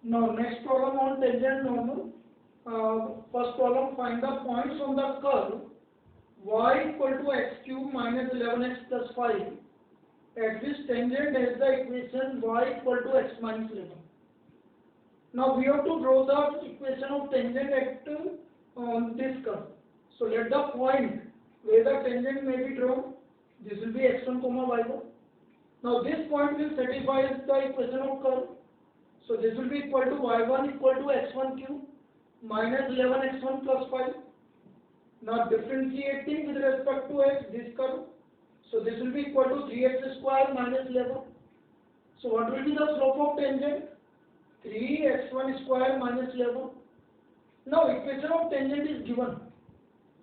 Now next problem on tangent normal. First problem, find the points on the curve y equal to x cube minus 11x plus 5 at which tangent has the equation y equal to x minus 11. Now we have to draw the equation of tangent at on this curve. So let the point where the tangent may be drawn, this will be x1 comma y1. Now this point will satisfy the equation of curve. So this will be equal to y1 equal to x1 cube minus 11x1 plus 5. Now differentiating with respect to x, this curve. So this will be equal to 3x square minus 11. So what will be the slope of tangent? 3x1 square minus 11. Now equation of tangent is given.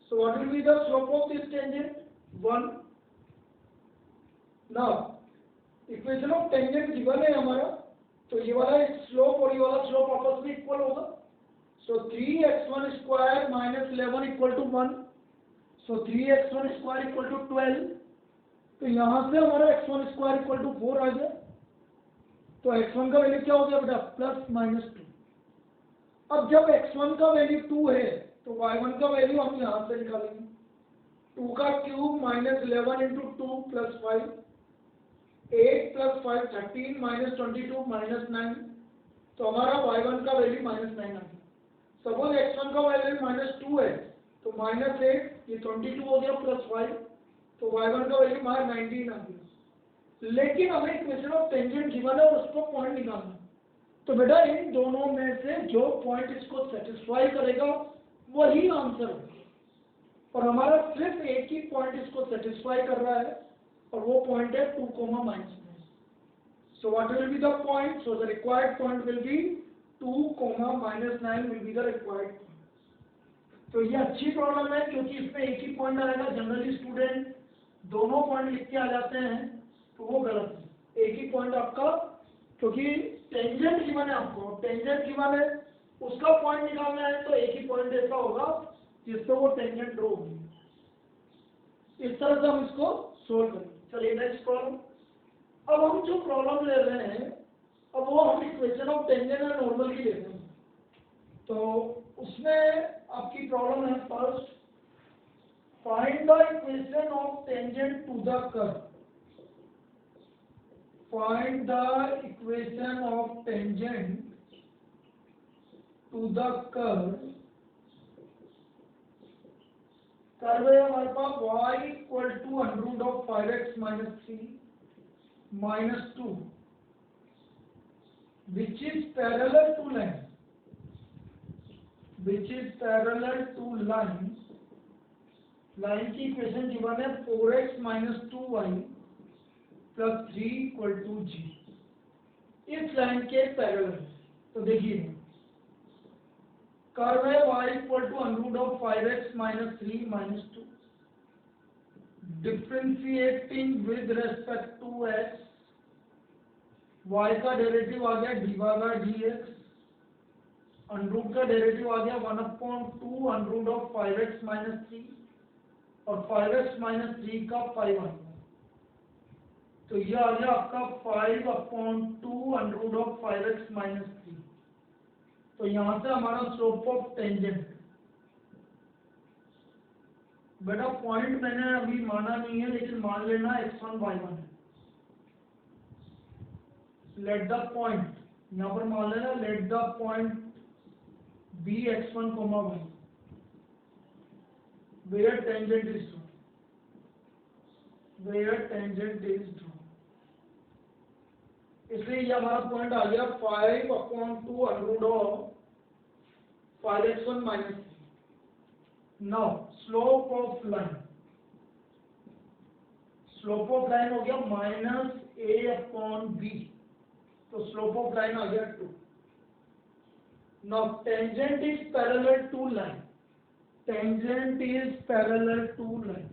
So what will be the slope of this tangent? 1. Now equation of tangent given है हमारा, तो ये वाला slope और ये वाला slope आपस में इक्वल होगा. So 3x1 square minus 11 equal to 1. So 3x1 square equal to 12. तो यहाँ से हमारा x1 स्क्वायर इक्वल टू 4 आ गया. तो x1 का वैल्यू क्या हो गया बेटा? Plus minus 2. अब जब x1 का वैल्यू 2 है तो y1 का वैल्यू हम यहाँ से निकालेंगे. 2 का cube minus 11 into 2 plus 5. 8 plus 5 13 minus 22 minus 9. तो हमारा y1 का वैल्यू माइनस 9 आ गया. सपोज x1 का वैल्यू माइनस 2 है तो माइनस 8, ये 22 हो गया प्लस 5, तो y1 का वैल्यू माइनस 19 आ गया. लेकिन हमें इक्वेशन ऑफ टेंजेंट गिवन है और उसको पॉइंट निकालना. तो बेटा इन दोनों में से जो पॉइंट इसको सेटिस्फाई करेगा वही आंसर होगा. और हमारा सिर्फ एक ही पॉइंट इसको सेटिस्फाई कर रहा है और वो पॉइंट है 2 comma minus 9. So what will be the point? So the required point will be 2 comma minus 9 will be the required point. तो ये अच्छी प्रॉब्लम है क्योंकि इसमें एक ही पॉइंट आएगा. जनरली स्टूडेंट दोनों पॉइंट लिख के आ जाते हैं तो वो गलत है. एक ही पॉइंट आपका, क्योंकि टेंजेंट गिवन है आपको, टेंजेंट गिवन है उसका पॉइंट निकालना है तो एक ही पॉइंट ऐसा होगा जिससे वो टेंजेंट ड्रॉ होगी. इस तरह से हम इसको सोल्व करेंगे. चलिए नेक्स्ट प्रॉब्लम. अब हम जो प्रॉब्लम ले रहे हैं अब वो हम equation of tangent and normal की लेते हैं. तो उसमें आपकी प्रॉब्लम है first, find the equation of tangent to the curve. Find the equation of tangent to the curve. Curve है हमारे पास y equal to under root of 5x minus 3 minus 2 which is parallel to line. Which is parallel to line. Line की equation given है 4x minus 2y plus 3 equal to g. इस line के parallel. तो देखिए curve है y equal to under root of 5x minus 3 minus 2. Differentiating with respect to x, y का derivative आ गया dy by dx. Under root का derivative आ गया 1/2 under root of 5x minus 3 और 5x माइनस 3 का 5 आ गया. तो ये आ गया आपका 5/2 under root of 5x minus 3. तो यहां से हमारा स्लोप ऑफ टेंजेंट, बेटा पॉइंट मैंने अभी माना नहीं है लेकिन मान लेना x1 y1 है. लेट द पॉइंट, यहां पर मान लेना let the point be x1 comma y where tangent is drawn. Where tangent is drawn. इसलिए ये हमारा पॉइंट आ गया 5/2 under root of 5x1 minus 3. Now slope of line. Slope of line हो गया माइनस a/b. तो स्लोप ऑफ लाइन आ गया 2. Now tangent is parallel to line. Tangent is parallel to line.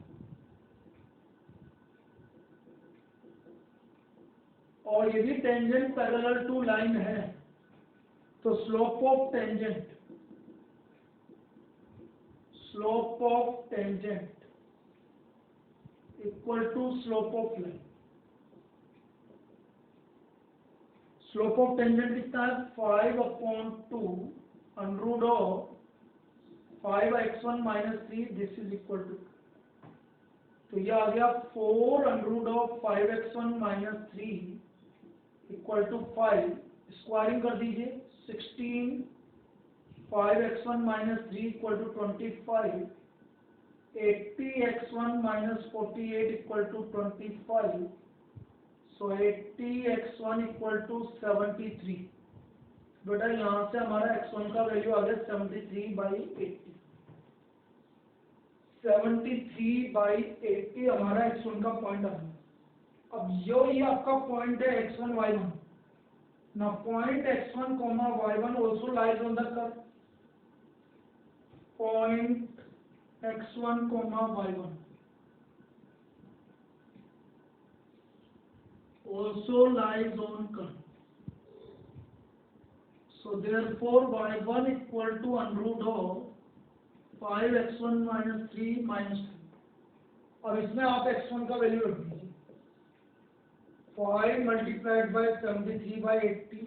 और यदि टेंजेंट पैरेलल टू लाइन है तो slope of tangent, slope of tangent equal to slope of line. Slope of tangent कितना है 5/2 under root of 5x1 minus 3 this is equal to, तो ये आ गया 4 under root of 5x1 minus 3 equal to 5, squaring कर दीजिए 16 5x1 minus 3 equal to 25, 80x1 minus 48 equal to 25, so 80x1 equal to 73। बेटा यहाँ से हमारा x1 का वैल्यू आ गया 73/80, 73/80 हमारा x1 का पॉइंट आ गया। अब ये आपका पॉइंट है x1 y1। Now point x1 comma y1 also lies on the curve. Point x1 comma y1 also lies on curve. So therefore y1 equal to under root of 5x1 minus 3 minus 2. अब इसमें आप x1 का value रख दीजिए 5 multiplied by 73/80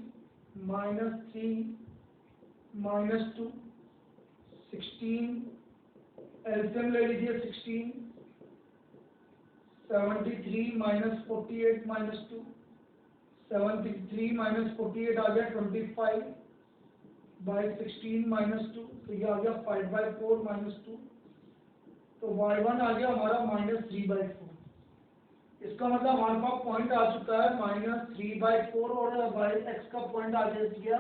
minus 3 minus 2 16, LCM ले लीजिए 16, 73 minus 48 minus 2, 73 minus 48 आ गया 25/16 minus 2, तो ये आ गया 5/4 minus 2, तो y1 आ गया हमारा -3/4। इसका मतलब हमारे पास पॉइंट आ चुका है -3/4 और x का पॉइंट आ गया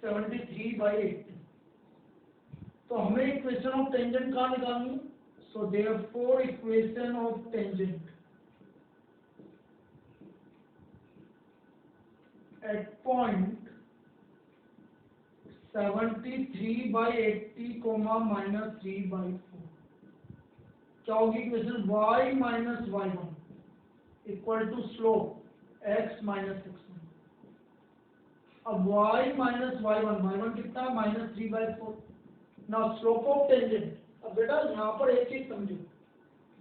73/80। तो हमें इक्वेशन ऑफ टेंजेंट कहाँ निकालनी, so therefore equation of tangent at point 73/80 -3/4 क्या होगी equation y minus y1 equal to slope x minus x1। अब y माइनस y1 कितना -3/4। ना स्लोप ऑफ टेंजेंट, अब बेटा यहाँ पर एक चीज समझो,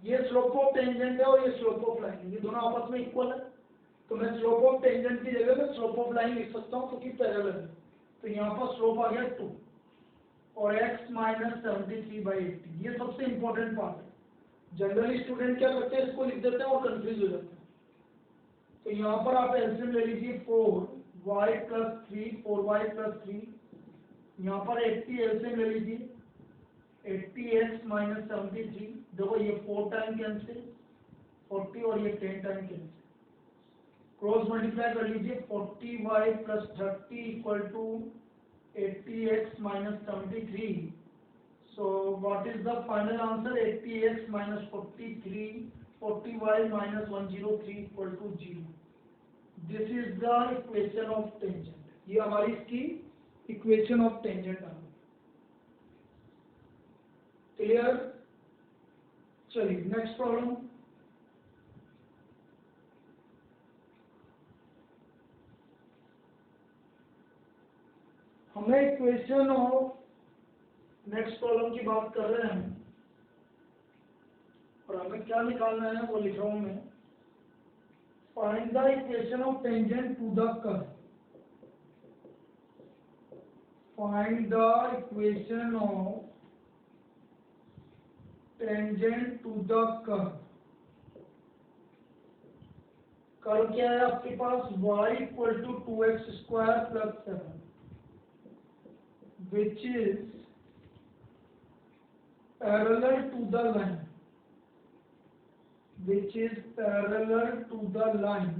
ये स्लोप ऑफ टेंजेंट है और ये स्लोप ऑफ लाइन, ये दोनों आपस में इक्वल है, तो मैं स्लोप ऑफ टेंजेंट की जगह में स्लोप ऑफ लाइन लिख सकता हूँ क्योंकि पैरेलल है। तो यहाँ पर स्लोप आ गया 2 और x माइनस 73/80, ये सबसे इंपॉर्टेंट पार्ट है। जनरली स्टूडेंट क्या करते हैं, इसको लिख देते हैं और कंफ्यूज हो जाते हैं। तो यहाँ पर आप एलसीएम ले लीजिए 4y + 3 4y + 3, यहाँ पर 80 एलसीएम ले लीजिए 80x माइनस 73, देखो ये 4 टाइम कैंसिल 40 और ये 10 टाइम कैंसिल, क्रॉस मल्टीप्लाई कर लीजिए 40y + 30 equal to 80x minus 73, so what is the final answer, 80x minus 43 40y minus 103 equal to 0. This is the equation of tangent, ये हमारी इसकी equation of tangent आ गई। Clear, चलिए next problem. हमें equation of next problem की बात कर रहे हैं और हमें क्या निकालना है वो लिख रहा हूं मैं, find the equation of tangent to the curve. Find the equation of tangent to the curve. Curve क्या है आपके पास, y equal to 2x² + 7 which is parallel to the line, which is parallel to the line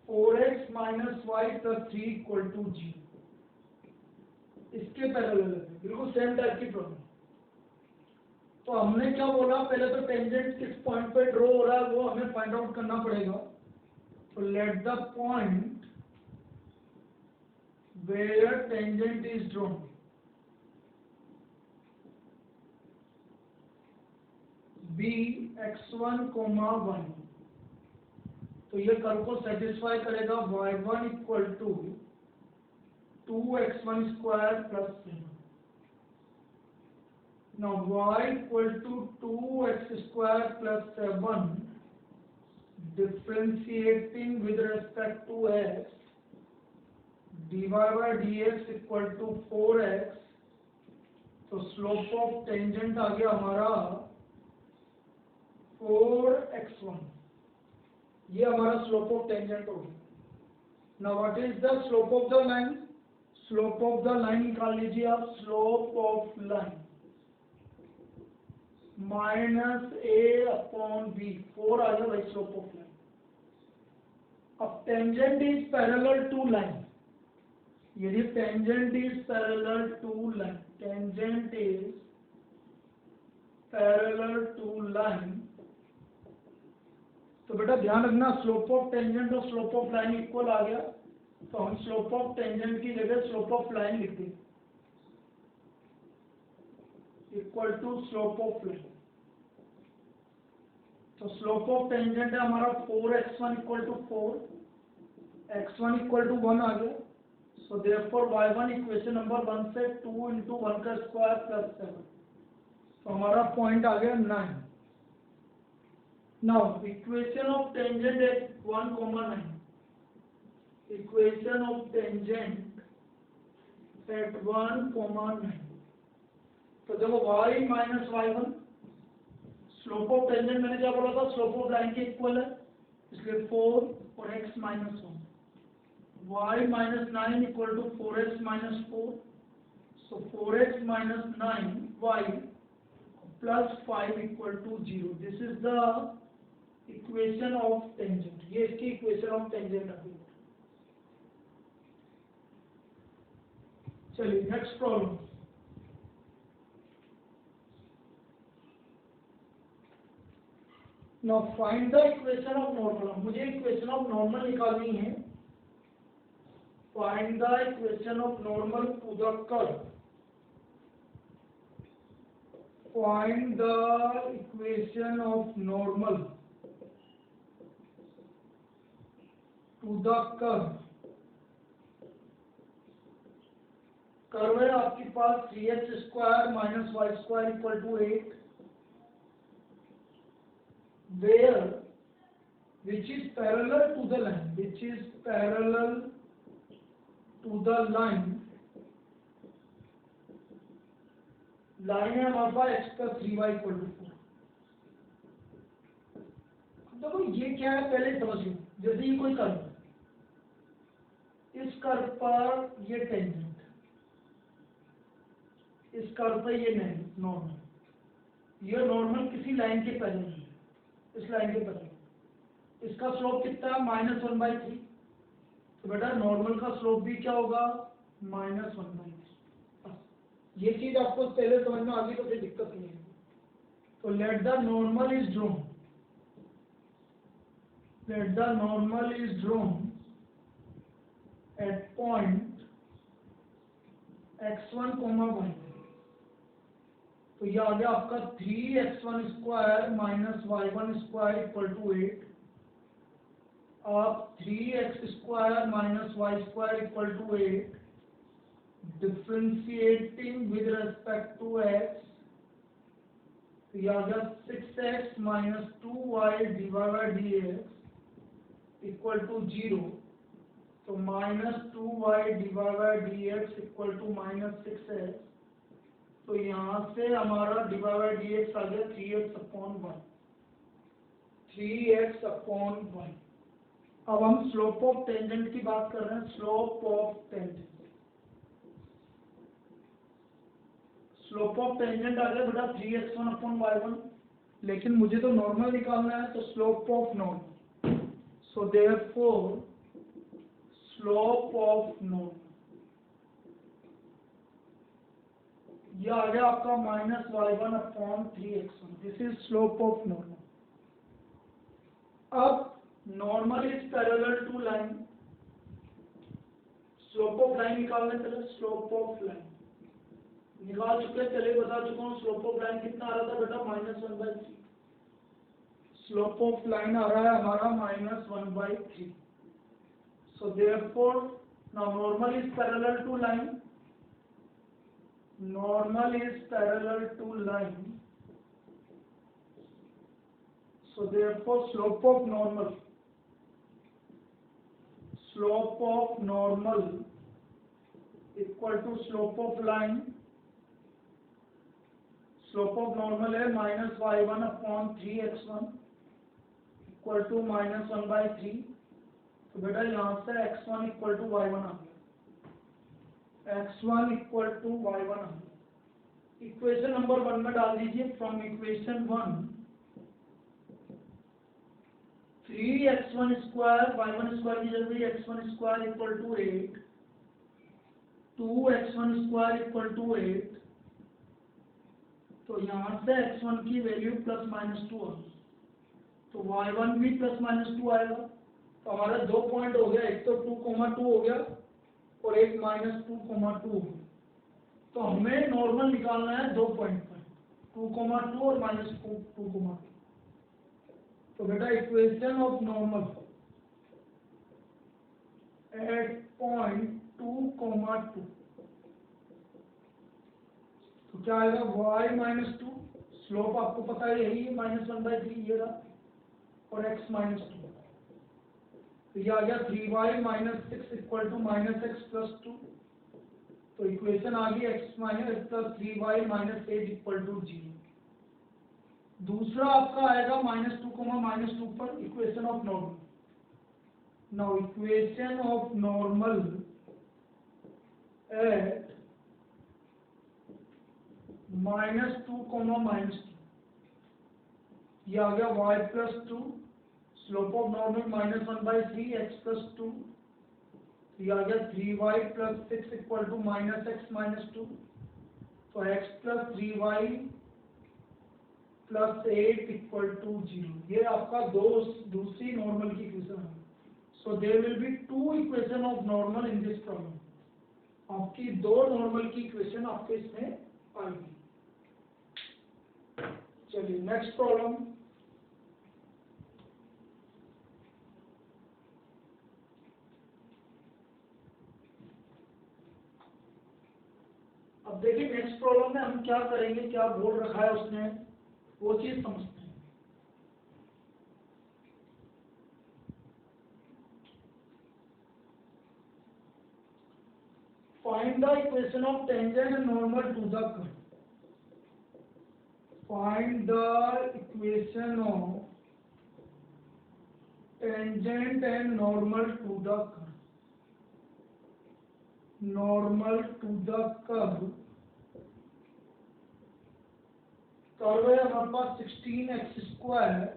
4x minus y plus 3 equal to 0। इसके parallel है, बिल्कुल same type की problem. तो हमने क्या बोला, पहले तो टेंजेंट किस पॉइंट पे ड्रॉ हो रहा है वो हमें फाइंड आउट करना पड़ेगा। तो let the point where tangent is drawn be x1, y1। तो ये कर्व को सेटिस्फाई करेगा y1 equal to 2x1² + 7। Now y equal to 2x² + 7, differentiating with respect to x, dy by dx equal to 4x, तो slope of tangent आ गया हमारा 4x1, ये हमारा स्लोप ऑफ टेंजेंट हो गया। Now what is the slope of the line? Slope of the line निकाल लीजिए आप, slope of line minus a upon b, 4 आ गया भाई स्लोप ऑफ लाइन। अब tangent is parallel to line, यदि tangent is parallel to line, tangent is parallel to line, तो बेटा ध्यान रखना स्लोप ऑफ टेंजेंट और स्लोप ऑफ लाइन इक्वल आ गया, तो हम स्लोप ऑफ टेंजेंट की जगह स्लोप ऑफ लाइन लिख दें, equal to slope of line. तो स्लोप ऑफ टेंजेंट है हमारा 4x1 equal to 4, x1 equal to 1 आ गया। So therefore y1 equation number 1 से 2 इंटू 1 का स्क्वायर प्लस 7, तो हमारा पॉइंट आ गया 9। Now equation of tangent at 1,9, equation of tangent at 1,9, तो देखो y minus y1, slope of tangent मैंने क्या बोला था, स्लोप ऑफ लाइन के इक्वल है, इसलिए 4 और x minus 1, y minus 9 equal to 4x minus 4, so 4x minus 9y plus 5 equal to 0। This is the equation of tangent, ये इसकी इक्वेशन ऑफ टेंजेंट आ गई। चलिए next problem. Now find the equation of normal, मुझे equation of normal निकालनी है। Find the equation of normal to the curve, find the equation of normal to the curve. Curve है आपके पास 3x square minus y square equal to 8, where which is parallel to the line, which is parallel to the line, line है हमारे पास x plus 3y equal to 4। देखो ये क्या है पहले समझिए, जैसे ये कोई कर्व है, इस कर्व पर ये टेंजेंट, इस कर्व पर ये नहीं नॉर्मल, ये नॉर्मल किसी लाइन के पैरेलल है, इस लाइन के पैरेलल, इसका स्लोप कितना है -1/3, तो बेटा नॉर्मल का स्लोप भी क्या होगा -1/3। ये चीज आपको पहले समझ में आ गई तो फिर दिक्कत नहीं है। तो let the normal is drawn, let the normal is drawn at point x1, y, तो ये आ गया आपका 3x1 square minus y1 square equal to 8। अब 3x square minus y square equal to 8, differentiating with respect to x, तो ये आ गया 6x minus 2y divide by dx equal to 0, तो minus 2y divide by dx equal to minus 6x, तो यहाँ से हमारा डिवाइड बाय dx आ गया 3x अपॉन 1, 3x अपॉन 1। अब हम स्लोप ऑफ टेंजेंट की बात कर रहे हैं, slope of tangent, slope of tangent आ गया बेटा 3x1 अपॉन y1, लेकिन मुझे तो नॉर्मल निकालना है, तो slope of normal, so therefore slope of normal ये आ गया आपका -y1 upon 3x1, this is slope of normal. अब normal is parallel to line, slope of line निकालने के लिए स्लोप ऑफ लाइन निकाल चुके, पहले बता चुका हूँ। स्लोप ऑफ लाइन कितना आ रहा था बेटा -1/3, स्लोप ऑफ लाइन आ रहा है हमारा -1/3, so therefore now normal is parallel to line, normal is parallel to line, so therefore slope of normal slope of normal equal to slope of line, slope of normal है -y1/3x1 equal to -1/3। तो बेटा यहाँ से x1 equal to y1 आ गया, x1 equal to y1 आ गया। Equation number 1 में डाल दीजिए, from equation 1 3x1 square y1 square की जगह x1 square equal to 8, 2x1 square equal to 8। तो यहाँ से x1 की वैल्यू +-2 आ गई, तो y1 भी +-2 आएगा। तो हमारे 2 पॉइंट हो गया, एक तो 2,2 हो गया और एक -2,2। तो हमें नॉर्मल निकालना है 2 पॉइंट पर, 2,2 और -2,2। तो बेटा equation of normal at point 2,2, तो क्या आएगा y-2, स्लोप आपको पता है यही है -1/3 ये रहा, और x -2। तो ये आ गया 3y - 6 इक्वल टू -x + 2। तो इक्वेशन आ गई x - + 3y - 8 इक्वल टू 0। दूसरा आपका आएगा -2, -2 पर equation of normal. Now equation of normal at -2, -2, ये आ गया y + 2, slope of normal -1/3 x + 2। ये आ गया 3y + 6 इक्वल टू -x - 2। तो x + 3y + 8 इक्वल टू 0। ये आपका दूसरी नॉर्मल की इक्वेशन है। So there will be 2 equation of normal in this problem. आपकी 2 नॉर्मल की इक्वेशन आपके इसमें आएगी। चलिए नेक्स्ट प्रॉब्लम। अब देखिए नेक्स्ट प्रॉब्लम में हम क्या करेंगे, क्या बोल रखा है उसने, वो चीज समझते हैं। Find the equation of tangent and normal to the curve. Find the equation of tangent and normal to the curve. Normal to the curve, curve है हमारे पास 16x²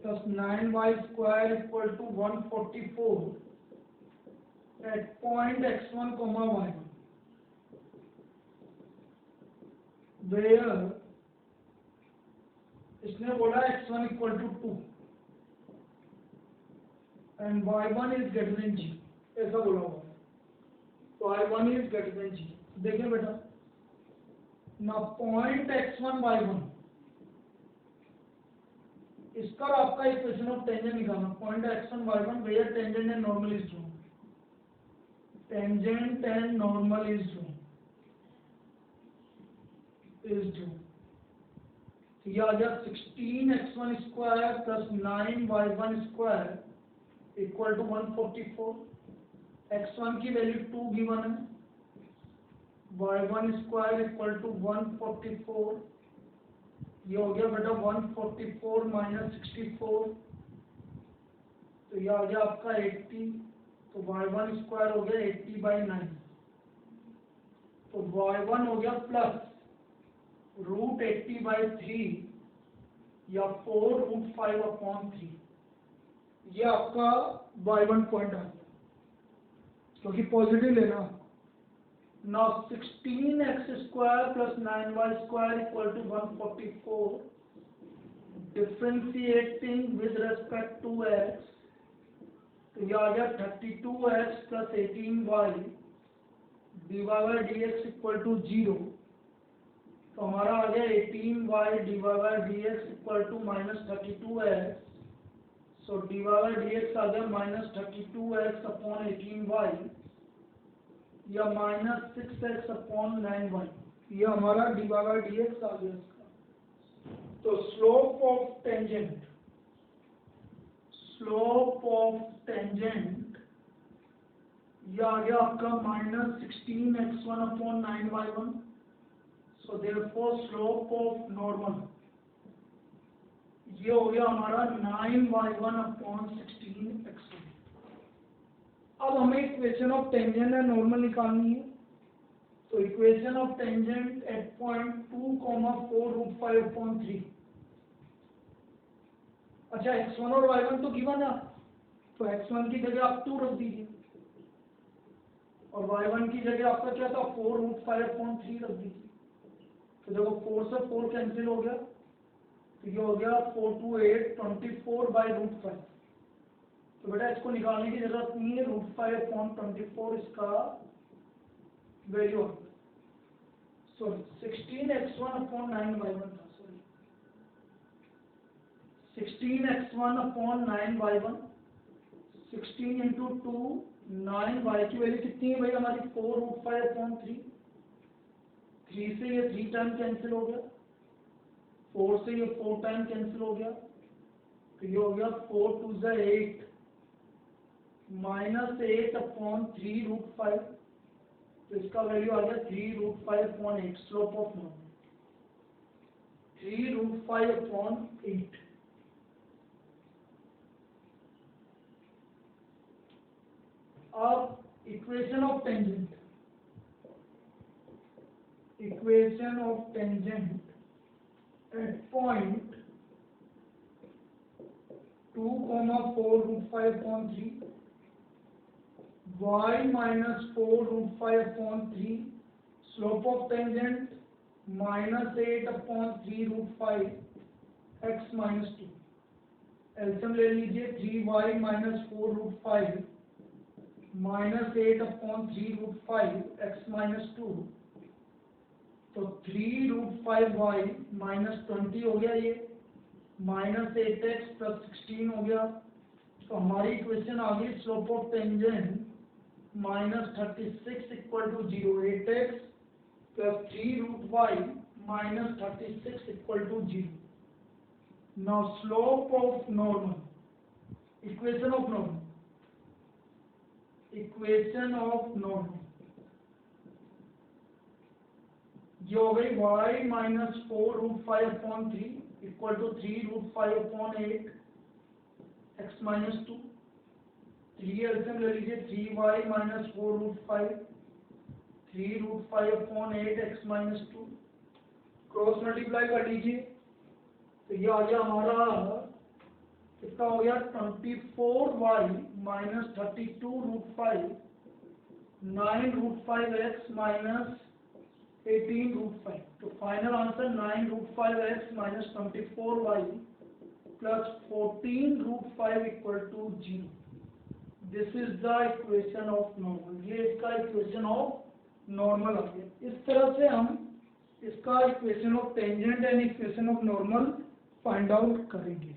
+ 9y² equal to 144 at point x1, y1, where इसने बोला x1 equal to 2 and y1 is greater than 0, ऐसा बोला हुआ है। तो y1 इज ग्रेटर देन 0। देखिए बेटा ना पॉइंट x1, y1, इसका आपका इक्वेशन ऑफ टेंजेंट निकालना। पॉइंट x1, y1 where tangent and normal is drawn, tangent and normal is drawn. तो ये आ गया 16x1² + 9y1² equal to 144। x1 की वैल्यू 2 गिवन है, y1² इक्वल टू 144। ये हो गया बेटा 144 - 64, तो ये आ गया आपका 80। तो y1² हो गया 80/9। तो y1 हो गया प्लस √80/3 या 4√5/3। ये आपका y1 पॉइंट आ गया, क्योंकि पॉजिटिव लेना। Now 16x² + 9y² equal to 144, differentiating with respect to x, तो ये आ गया 32x + 18y dy/dx equal to 0। तो हमारा आ गया 18y dy/dx equal to -32x। So dy/dx आ गया -32x/18y या -6x/9y। ये हमारा dy/dx आ गया इसका। तो स्लोप ऑफ टेंजेंट ये आ गया आपका -16x1/9y1. So therefore slope of normal ये हो गया हमारा 9y1/16x1. अब हमें equation of tangent and normal निकालनी है. तो equation of tangent at point 2,4√5/3. अच्छा x1 और y1 तो गिवन है, तो x1 की जगह आप 2 रख दीजिए और y1 की जगह आपका क्या था 4√5/3 रख दीजिए. तो देखो 4 से 4 कैंसिल हो गया, तो ये हो गया 4 2 8 24/√5. तो बेटा इसको निकालने की जरूरत नहीं है, √5/24 इसका वैल्यू. सॉरी 16x1/9y1 था, सॉरी 16x1/9y1. 16 इंटू 2 9. y की वैल्यू कितनी है भाई हमारी 4√5/3. 3 से ये 3 टाइम कैंसिल हो गया, 4 से ये 4 टाइम कैंसिल हो गया, तो ये हो गया 4 2 8 -8/3√5. तो इसका वैल्यू आ गया 3√5/8. Slope of normal 3√5/8. अब equation of tangent at point 2,4√5/3 y -4√5/3. Slope of tangent -8/3√5 x -2. LCM ले लीजिए 3y -4√5 -8/3√5 x -2. तो 3√5y -20 हो गया, ये -8x + 16 हो गया. तो हमारी इक्वेशन आ गई slope of tangent -36 = 0. 8x + 3√y -36 = 0. Now slope of normal. Equation of normal ये हो गई y -4√5/3 = 3√5/8 x -2. 3 एलसीएम ले लीजिए 3y -4√5 3√5/8 x -2. क्रॉस मल्टीप्लाई कर लीजिए, तो ये आ गया हमारा कितना हो गया 24y -32√5 9√5x -18√5. तो final answer 9√5x -24y + 14√5 = 0. This is the equation of normal. ये इसका इक्वेशन ऑफ नॉर्मल आ गया. इस तरह से हम इसका equation of tangent and equation of normal find out करेंगे.